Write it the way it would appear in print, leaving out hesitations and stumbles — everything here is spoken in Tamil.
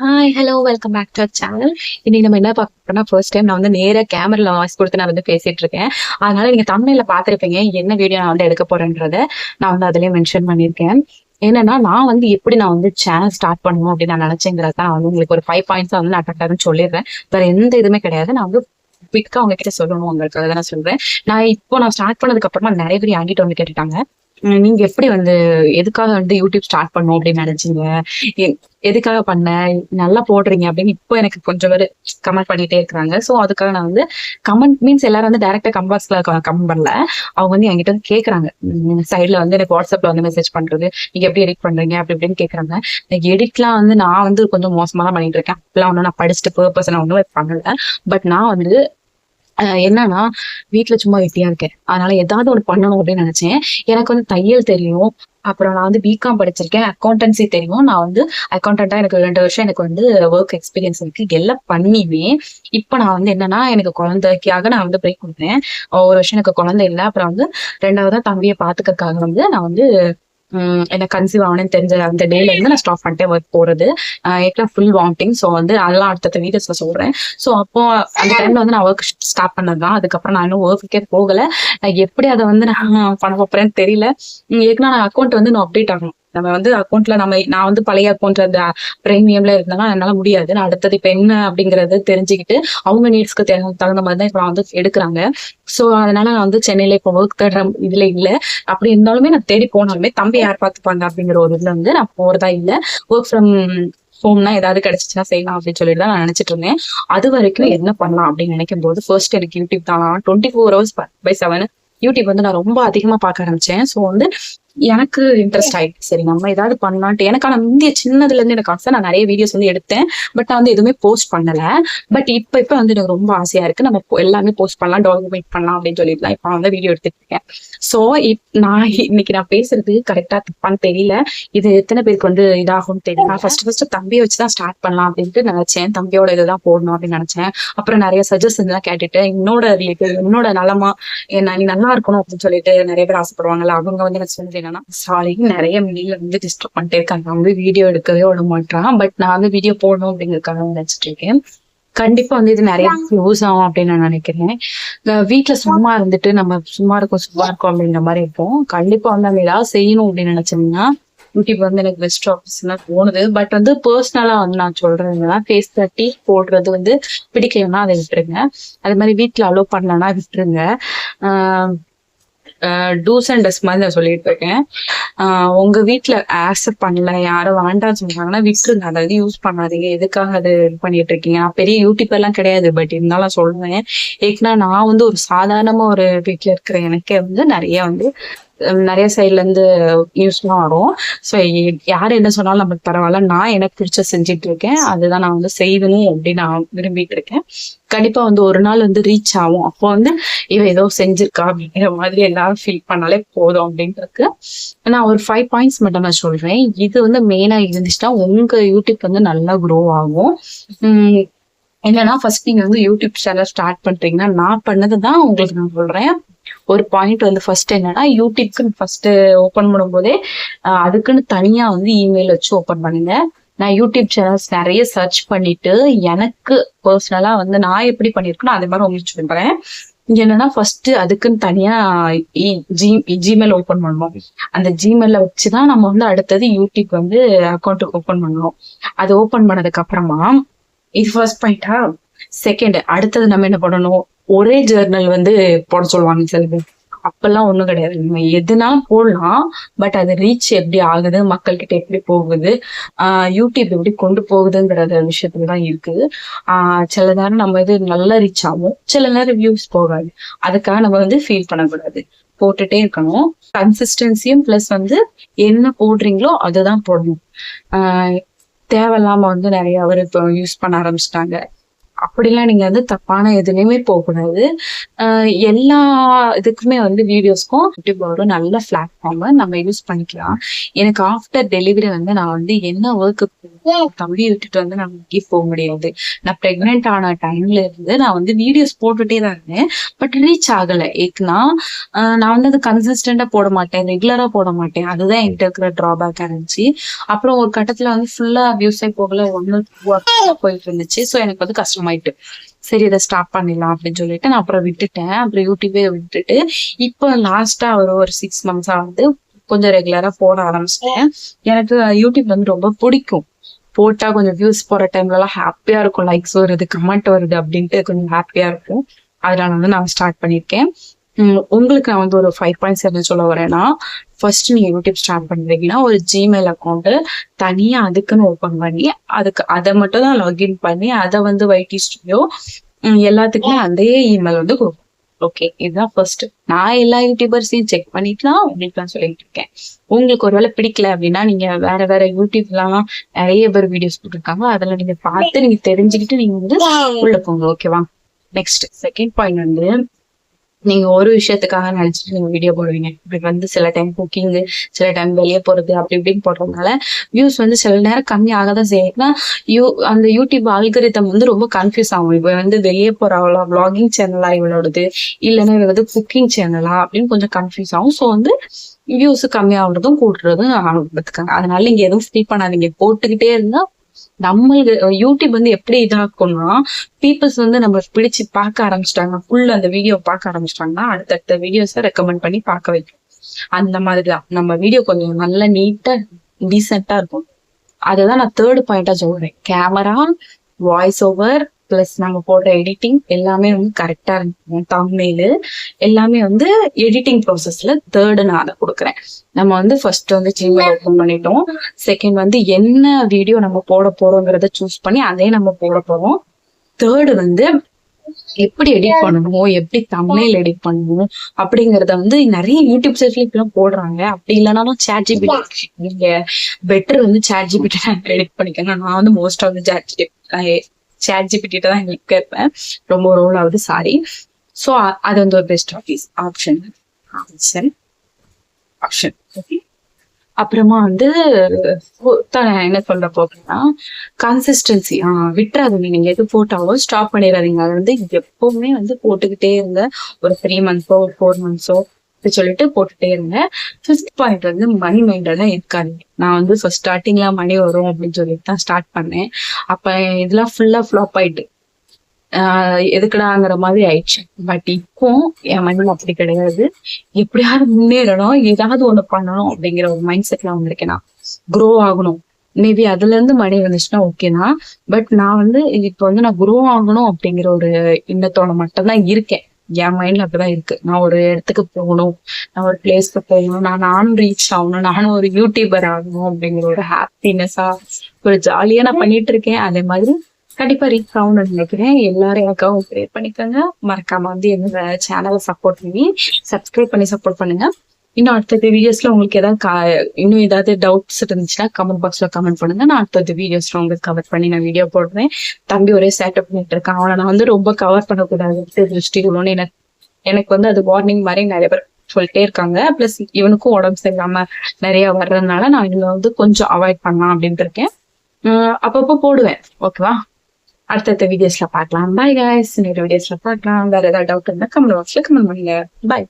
Hi hello welcome back to our channel. இன்னைக்கு நம்ம என்ன பார்க்க ஃபர்ஸ்ட் டைம் நான் வந்து நேராக கேமரால வாய்ஸ் கொடுத்து நான் வந்து பேசிட்டு இருக்கேன். அதனால நீங்க தமிழ்ல பார்த்துருப்பீங்க என்ன வீடியோ நான் வந்து எடுக்க போறேன்றத நான் வந்து அதுலயே மென்ஷன் பண்ணியிருக்கேன். என்னன்னா நான் வந்து எப்படி நான் வந்து சேனல் ஸ்டார்ட் பண்ணணும் அப்படின்னு நான் நினைச்சேங்கிறத நான் வந்து உங்களுக்கு ஒரு 5 பாயிண்ட்ஸ் வந்து நான் டக்குன்னு சொல்லிடுறேன். வேற எந்த இதுவுமே கிடையாது. நான் வந்து குவிக்கா உங்ககிட்ட சொல்லணும் உங்களுக்கு அதை நான் சொல்றேன். நான் ஸ்டார்ட் பண்ணதுக்கு அப்புறமா நிறைய பேர் என்கிட்ட வந்து கேட்டுட்டாங்க, நீங்க எப்படி வந்து எதுக்காக வந்து யூடியூப் ஸ்டார்ட் பண்ணும் அப்படின்னு நினைச்சீங்க, எதுக்காக பண்ண, நல்லா போடுறீங்க அப்படின்னு இப்போ எனக்கு கொஞ்சம் பேர் கமெண்ட் பண்ணிட்டே இருக்கிறாங்க. ஸோ அதுக்காக நான் வந்து கமெண்ட் மீன்ஸ் எல்லாரும் வந்து டைரக்டா கமெண்ட்ஸ்ல கமெண்ட் பண்ணல. அவங்க வந்து என்கிட்ட வந்து கேட்கறாங்க, சைட்ல வந்து எனக்கு வாட்ஸ்அப்ல வந்து மெசேஜ் பண்றது, நீங்க எப்படி எடிட் பண்றீங்க அப்படி இப்படின்னு கேட்கறாங்க. எனக்கு எடிட்லாம் வந்து நான் வந்து கொஞ்சம் மோசமா தான் பண்ணிட்டு இருக்கேன். அப்பெல்லாம் ஒன்றும் நான் படிச்சுட்டு பர்பஸ் நான் ஒன்றும் பண்ணல. பட் நான் வந்து என்னன்னா வீட்டுல சும்மா வெட்டியா இருக்கேன். அதனால ஏதாவது ஒண்ணு பண்ணணும் அப்படின்னு நினைச்சேன். எனக்கு வந்து தையல் தெரியும். அப்புறம் நான் வந்து பிகாம் படிச்சிருக்கேன். அக்கௌண்டன்சி தெரியும். நான் வந்து அக்கௌண்டன்டா எனக்கு 2 வருஷம் எனக்கு வந்து ஒர்க் எக்ஸ்பீரியன்ஸ் இருக்கு. எல்லாம் பண்ணியுமே இப்ப நான் வந்து என்னன்னா எனக்கு குழந்தைக்காக நான் வந்து பிரேக் கொடுத்தேன். 1 வருஷம் எனக்கு குழந்தை இல்லை. அப்புறம் வந்து 2வதா தம்பியை பாத்துக்கிறதுக்காக வந்து நான் வந்து எனக்கு கன்சீவ் ஆகணும்னு தெரிஞ்ச அந்த டேல இருந்து நான் ஸ்டாப் பண்ணிட்டேன் ஒர்க் போறது. ஏற்கனவே ஃபுல் வாமிட்டிங். ஸோ வந்து அதெல்லாம் அடுத்த வீடியோஸ்ல சொல்றேன். ஸோ அப்போ அந்த டைம்ல வந்து நான் ஒர்க் ஸ்டார்ட் பண்ணதுதான். அதுக்கப்புறம் நான் இன்னும் ஒர்க்குக்கே போகல. நான் எப்படி அதை வந்து நான் பண்ண போறேன்னு தெரியல. ஏற்கனவே நான் அக்கௌண்ட் வந்து நான் அப்டேட் ஆகணும். நம்ம வந்து அக்கௌண்ட்ல நான் வந்து பழைய அக்கௌண்ட் அந்த பிரீமியம்ல இருந்தேன்னா என்னால முடியாது. நான் அடுத்தது இப்ப என்ன அப்படிங்கறது தெரிஞ்சுக்கிட்டு அவங்க நீட்ஸ்க்கு தகுந்த மாதிரி தான் இப்ப நான் வந்து எடுக்கிறாங்க. சோ அதனால நான் வந்து சென்னையில இப்போ ஒர்க் தேடுற இதுல இல்ல. அப்படி இருந்தாலுமே நான் தேடி போனாலுமே தம்பி யார் பார்த்துப்பாங்க அப்படிங்கிற ஒரு இதுல வந்து நான் போறதா இல்ல. ஒர்க் ஃப்ரம் ஹோம்னா ஏதாவது கிடைச்சிச்சுன்னா செய்யலாம் அப்படின்னு சொல்லிட்டு தான் நான் நினைச்சிட்டு இருந்தேன். அது வரைக்கும் என்ன பண்ணலாம் அப்படின்னு நினைக்கும் போது ஃபர்ஸ்ட் எனக்கு யூடியூப் தான். 24 hours by 7 யூடியூப் வந்து நான் ரொம்ப அதிகமா பார்க்க ஆரம்பிச்சேன். ஸோ வந்து எனக்கு இன்ட்ரெஸ்ட் ஆயிடுச்சு. சரி நம்ம ஏதாவது பண்ணலான்ட்டு எனக்கான இந்திய சின்னதுல இருந்து எனக்கு ஆசை. நான் நிறைய வீடியோஸ் வந்து எடுத்தேன். பட் நான் வந்து எதுவுமே போஸ்ட் பண்ணல. பட் இப்ப வந்து எனக்கு ரொம்ப ஆசையா இருக்கு. நம்ம எல்லாமே போஸ்ட் பண்ணலாம், டாக்குமெண்ட் பண்ணலாம் அப்படின்னு சொல்லிட்டு தான் இப்ப வந்து வீடியோ எடுத்துட்டு இருக்கேன். ஸோ இன்னைக்கு நான் பேசுறது கரெக்டா தப்பான்னு தெரியல. இது எத்தனை பேருக்கு வந்து இதாகும்னு தெரியல. நான் ஃபர்ஸ்ட் தம்பியை வச்சுதான் ஸ்டார்ட் பண்ணலாம் அப்படின்ட்டு நினைச்சேன். தம்பியோட இதுதான் போடணும் அப்படின்னு நினைச்சேன். அப்புறம் நிறைய சஜஷன் எல்லாம் கேட்டுட்டு என்னோட நலமா நீ நல்லா இருக்கணும் அப்படின்னு சொல்லிட்டு நிறைய பேர் ஆசைப்படுவாங்கல்ல. அவங்க வந்து எனக்கு சொன்னது என்னன்னா, சாரி நிறைய மீடியா வந்து டிஸ்டர்ப் பண்ணிட்டே இருக்காங்க, நான் வந்து வீடியோ எடுக்கவே விட மாட்டான். பட் நான் வந்து வீடியோ போடணும் அப்படிங்கறதுக்காக நினைச்சிட்டு இருக்கேன். கண்டிப்பா வந்து இது நிறைய யூஸ் ஆகும் அப்படின்னு நான் நினைக்கிறேன். வீட்டுல சும்மா இருந்துட்டு நம்ம சும்மா இருக்கோம் அப்படிங்கிற மாதிரி இருக்கும். கண்டிப்பா வந்து நம்ம ஏதாவது செய்யணும் அப்படின்னு நினைச்சோம்னா யூடியூப் வந்து எனக்கு பெஸ்ட் ஆப்ஷனா தோணுது. பட் வந்து பர்சனலா வந்து நான் சொல்றேன்னா ஃபேஸ் தட்டி போடுறது வந்து பிடிக்கலன்னா அதை விட்டுருங்க. அது மாதிரி வீட்டுல அலோவ் பண்ணலன்னா விட்டுருங்க. டூஸ் அண்ட் டஸ் மாதிரி நான் சொல்லிட்டு இருக்கேன். உங்க வீட்டுல ஆக்செப்ட் பண்ணல, யாரும் வேண்டாம்னு சொன்னாங்கன்னா விட்டுருங்க. அதாவது யூஸ் பண்ணாதீங்க. எதுக்காக அது இது பண்ணிட்டு இருக்கீங்க? நான் பெரிய யூடியூப் எல்லாம் கிடையாது. பட் இருந்தாலும் சொல்றேன். ஏன்னா நான் வந்து ஒரு சாதாரணமா ஒரு வீட்டுல இருக்கிற எனக்கே வந்து நிறைய சைட்ல இருந்து நியூஸ்லாம் வரும். ஸோ யாரு என்ன சொன்னாலும் நமக்கு பரவாயில்ல. நான் எனக்கு பிடிச்ச செஞ்சுட்டு இருக்கேன். அதுதான் நான் வந்து செய்யணும் அப்படின்னு நான் விரும்பிட்டு இருக்கேன். கண்டிப்பா வந்து ஒரு நாள் வந்து ரீச் ஆகும். அப்போ வந்து இவ ஏதோ செஞ்சிருக்கா அப்படிங்கிற மாதிரி எல்லாரும் ஃபீல் பண்ணாலே போதும் அப்படின்றது. நான் ஒரு 5 பாயிண்ட்ஸ் மட்டும் நான் சொல்றேன். இது வந்து மெயினா இருந்துச்சுன்னா உங்க யூடியூப் வந்து நல்லா க்ரோ ஆகும். என்னன்னா ஃபர்ஸ்ட் நீங்க வந்து யூடியூப் சேனல் ஸ்டார்ட் பண்றீங்கன்னா நான் பண்ணதுதான் உங்களுக்கு நான் சொல்றேன். ஒரு பாயிண்ட் வந்து ஃபர்ஸ்ட் என்னன்னா, யூடியூப்க்கு ஃபர்ஸ்ட் ஓபன் பண்ணும்போதே அதுக்குன்னு தனியா வந்து இமெயில் வச்சு ஓபன் பண்ணுங்க. நான் யூடியூப் சேனல்ஸ் நிறைய சர்ச் பண்ணிட்டு எனக்கு பர்சனலா வந்து நான் எப்படி பண்ணிருக்கேனோ அதே மாதிரி உங்களுக்கு சொல்றேன். என்னன்னா ஃபர்ஸ்ட் அதுக்குன்னு தனியா ஜிமெயில் ஓபன் பண்ணணும். அந்த ஜிமெயில வச்சுதான் நம்ம வந்து அடுத்தது யூடியூப் வந்து அக்கௌண்ட் ஓபன் பண்ணணும். அது ஓபன் பண்ணதுக்கு அப்புறமா இது ஃபர்ஸ்ட் பாயிண்டா. செகண்ட் அடுத்தது நம்ம என்ன பண்ணணும், ஒரே ஜேர்னல் வந்து போட சொல்லுவாங்க சில பேர். அப்பெல்லாம் ஒண்ணும் கிடையாது. நம்ம எதுனாலும் போடலாம். பட் அது ரீச் எப்படி ஆகுது, மக்கள் கிட்ட எப்படி போகுது, யூடியூப் எப்படி கொண்டு போகுதுங்கிற விஷயத்துலதான் இருக்குது. சில நேரம் நம்ம இது நல்லா ரீச் ஆகும், சில நேரம் வியூஸ் போகாது. அதுக்காக நம்ம வந்து ஃபீல் பண்ணக்கூடாது. போட்டுட்டே இருக்கணும். கன்சிஸ்டன்சியும் பிளஸ் வந்து என்ன போடுறீங்களோ அதுதான் போடணும். தேவையில்லாம வந்து நிறைய பேர் இப்போ யூஸ் பண்ண ஆரம்பிச்சிட்டாங்க. அப்படிலாம் நீங்க வந்து தப்பான எதுலையுமே போகக்கூடாது. எல்லா இதுக்குமே வந்து வீடியோஸ்க்கும் யூடியூப் ஒரு நல்ல பிளாட்ஃபார்ம் நம்ம யூஸ் பண்ணிக்கலாம். எனக்கு ஆஃப்டர் டெலிவரி வந்து நான் வந்து என்ன ஒர்க்கு தம்பியை விட்டுட்டு வந்து நான் எங்கேயும் போக முடியாது. நான் பிரெக்னென்ட் ஆன டைம்ல இருந்து நான் வந்து வீடியோஸ் போட்டுட்டே தான் இருந்தேன். பட் ரீச் ஆகல. ஏக்குன்னா நான் வந்து அது கன்சிஸ்டண்டா போட மாட்டேன், ரெகுலரா போட மாட்டேன். அதுதான் என்கிட்ட இருக்கிற டிராபேக்கா இருந்துச்சு. அப்புறம் ஒரு கட்டத்துல வந்து ஃபுல்லா வியூஸே போகல, 1 போயிட்டு இருந்துச்சு. ஸோ எனக்கு வந்து கஷ்டமாயிட்டு, சரி இதை ஸ்டாப் பண்ணிடலாம் அப்படின்னு சொல்லிட்டு நான் அப்புறம் விட்டுட்டேன். அப்புறம் யூடியூபே விட்டுட்டு இப்போ லாஸ்டா ஒரு 6 மந்த்ஸா வந்து கொஞ்சம் ரெகுலரா போட ஆரம்பிச்சிட்டேன். எனக்கு யூடியூப் வந்து ரொம்ப பிடிக்கும். போட்டா கொஞ்சம் வியூஸ் போற டைம்ல எல்லாம் ஹாப்பியா இருக்கும், லைக்ஸ் வருது, கமெண்ட் வருது அப்படின்ட்டு கொஞ்சம் ஹாப்பியா இருக்கும். அதனால வந்து நான் ஸ்டார்ட் பண்ணிருக்கேன். உங்களுக்கு நான் வந்து ஒரு 5 பாயிண்ட்ஸ் என்ன சொல்ல வரேன்னா, ஃபர்ஸ்ட் நீங்க யூடியூப் ஸ்டார்ட் பண்றீங்கன்னா ஒரு ஜிமெயில் அக்கௌண்ட் தனியா அதுக்குன்னு ஓபன் பண்ணி அதை மட்டும் தான் லாகின் பண்ணி அதை வந்து வைடி ஸ்டுடியோ எல்லாத்துக்குமே அதே இமெயில் வந்து கொடுக்கும். ஓகே, இதுதான் ஃபர்ஸ்ட். நான் எல்லா யூடியூபர்ஸையும் செக் பண்ணிக்கலாம் அப்படின்னு சொல்லிட்டு இருக்கேன். உங்களுக்கு ஒருவேளை பிடிக்கல அப்படின்னா நீங்க வேற வேற யூடியூப்லாம் நிறைய பேர் வீடியோஸ் போட்டிருக்காங்க, அதுல நீங்க பார்த்து நீங்க தெரிஞ்சுக்கிட்டு நீங்க வந்து உள்ள போங்க. ஓகேவா? நெக்ஸ்ட் செகண்ட் பாயிண்ட் வந்து, நீங்க ஒரு விஷயத்துக்காக நினைச்சிட்டு நீங்க வீடியோ போடுவீங்க. இப்படி வந்து சில டைம் குக்கிங், சில டைம் வெளியே போறது அப்படி இப்படின்னு போடுறதுனால வியூஸ் வந்து சில நேரம் கம்மி ஆகதான் செய்யுதுன்னா அந்த யூடியூப் ஆல்கரிதம் வந்து ரொம்ப கன்ஃபியூஸ் ஆகும். இப்ப வந்து வெளியே போறவளா, விளாகிங் சேனலா இவளோடது, இல்லைன்னா இவ வந்து குக்கிங் சேனலா அப்படின்னு கொஞ்சம் கன்ஃபியூஸ் ஆகும். ஸோ வந்து வியூஸ் கம்மியாகிறதும் கூட்டுறதும் பார்த்துக்காங்க. அதனால நீங்க எதுவும் ஃபீல் பண்ணாதீங்க, போட்டுக்கிட்டே இருந்தா நம்மளுக்கு யூடியூப் வந்து எப்படி இதாக்கும்னா, பீப்புள்ஸ் வந்து நம்ம பிடிச்சு பார்க்க ஆரம்பிச்சிட்டாங்க, ஃபுல் அந்த வீடியோ பார்க்க ஆரம்பிச்சிட்டாங்கன்னா அடுத்தடுத்த வீடியோஸை ரெக்கமெண்ட் பண்ணி பார்க்க வைக்கும். அந்த மாதிரிதான் நம்ம வீடியோ கொஞ்சம் நல்லா நீட்டா டீசெண்டா இருக்கும். அதுதான் நான் தேர்ட் பாயிண்டா சொல்றேன். கேமரா, வாய்ஸ் ஓவர் பிளஸ் நம்ம போடுற எடிட்டிங் எல்லாமே வந்து கரெக்டா இருக்கும். தம்ப்நெயில் எல்லாமே வந்து எடிட்டிங் ப்ராசஸ்ல தேர்டு நான் அதை கொடுக்குறேன். நம்ம வந்து ஃபர்ஸ்ட் வந்து ஜிமெயில் ஓப்பன் பண்ணிட்டோம். செகண்ட் வந்து என்ன வீடியோ நம்ம போட போறோங்கிறத சூஸ் பண்ணி அதே நம்ம போட போறோம். தேர்டு வந்து எப்படி எடிட் பண்ணணும், எப்படி தம்ப்நெயில் எடிட் பண்ணணும் அப்படிங்கறத வந்து நிறைய யூடியூப் சைட்ல இப்பெல்லாம் போடுறாங்க. அப்படி இல்லைனாலும் ChatGPT, நீங்க பெட்டர் வந்து ChatGPT எடிட் பண்ணிக்கங்க. நான் வந்து மோஸ்ட் ஆஃப் ChatGPT தான் எங்களுக்கு கேட்பேன். ரொம்ப ரோல் ஆகுது, சாரி. ஸோ அது வந்து ஒரு பெஸ்ட் ஆப்ஷன். ஓகே. அப்புறமா வந்து என்ன சொல்ற போறேன்னா, கன்சிஸ்டன்சி. விட்டுறாதீங்க. நீங்க எது போட்டாலும் ஸ்டாப் பண்ணிடாதீங்க. அது வந்து எப்பவுமே வந்து போட்டுக்கிட்டே இருங்க. ஒரு 3 மந்த்ஸோ 4 மந்த்ஸோ சொல்லிட்டு போட்டுட்டே இருங்க. 5th பாயிண்ட் வந்து மணி மைண்டெல்லாம் இருக்காதீங்க. நான் வந்து ஃபர்ஸ்ட் ஸ்டார்டிங்ல மணி வரும் அப்படின்னு சொல்லிட்டு தான் ஸ்டார்ட் பண்ணேன். அப்ப இதெல்லாம் ஃபுல்லா ஃபிளாப் ஆயிட்டு எதுக்குடாங்கிற மாதிரி ஆயிடுச்சு. பட் இப்போ என் மைண்ட்ல அப்படி கிடையாது. எப்படியாவது முன்னேறணும், ஏதாவது ஒண்ணு பண்ணணும் அப்படிங்கிற ஒரு மைண்ட் செட்ல வந்திருக்கேன். நான் க்ரோ ஆகணும். மேபி அதுல இருந்து மணி வந்துச்சுன்னா ஓகேனா. பட் நான் வந்து இப்போ வந்து நான் க்ரோ ஆகணும் அப்படிங்கிற ஒரு எண்ணத்தோட மட்டும்தான் இருக்கேன். என் மைண்ட்ல அப்படிதான் இருக்கு. நான் ஒரு இடத்துக்கு போகணும், நான் ஒரு பிளேஸ்க்கு போகணும், நானும் ரீச் ஆகணும், நானும் ஒரு யூடியூபர் ஆகணும் அப்படிங்கிற ஒரு ஹாப்பினஸா ஒரு ஜாலியா நான் பண்ணிட்டு இருக்கேன். அதே மாதிரி கண்டிப்பா ரீச் ஆகும்னு நினைக்கிறேன். எல்லாரும் எனக்காகவும் ப்ரே பண்ணிக்கோங்க. மறக்காம வந்து என்னோட சேனலை சப்போர்ட் பண்ணி சப்ஸ்கிரைப் பண்ணி சப்போர்ட் பண்ணுங்க. இன்னும் அடுத்த வீடியோஸ்ல உங்களுக்கு ஏதாவது இன்னும் ஏதாவது டவுட்ஸ் இருந்துச்சுன்னா கமெண்ட் பாக்ஸ்ல கமெண்ட் பண்ணுங்க. நான் அடுத்த வீடியோஸ்ல உங்களுக்கு கவர் பண்ணி நான் வீடியோ போடுறேன். தம்பி ஒரே சேட்டப் பண்ணிட்டு இருக்கான். அவனை நான் வந்து ரொம்ப கவர் பண்ணக்கூடாது திருஷ்டிகளோன்னு எனக்கு வந்து அது வார்னிங் மாதிரி நிறைய பேர் சொல்லிட்டே இருக்காங்க. பிளஸ் இவனுக்கும் உடம்பு சரியில்லாம நிறைய வர்றதுனால நான் இதுல வந்து கொஞ்சம் அவாய்ட் பண்ணலாம் அப்படின்ட்டு இருக்கேன். அப்பப்போ போடுவேன். ஓகேவா? அடுத்த வீடியோஸ்ல பார்க்கலாம். Bye guys. இன்னொரு வீடியோஸ்ல பார்க்கலாம். வேற ஏதாவது டவுட் இருந்தா கமெண்ட் பாக்ஸ்ல கமெண்ட் பண்ணுங்க. பாய்.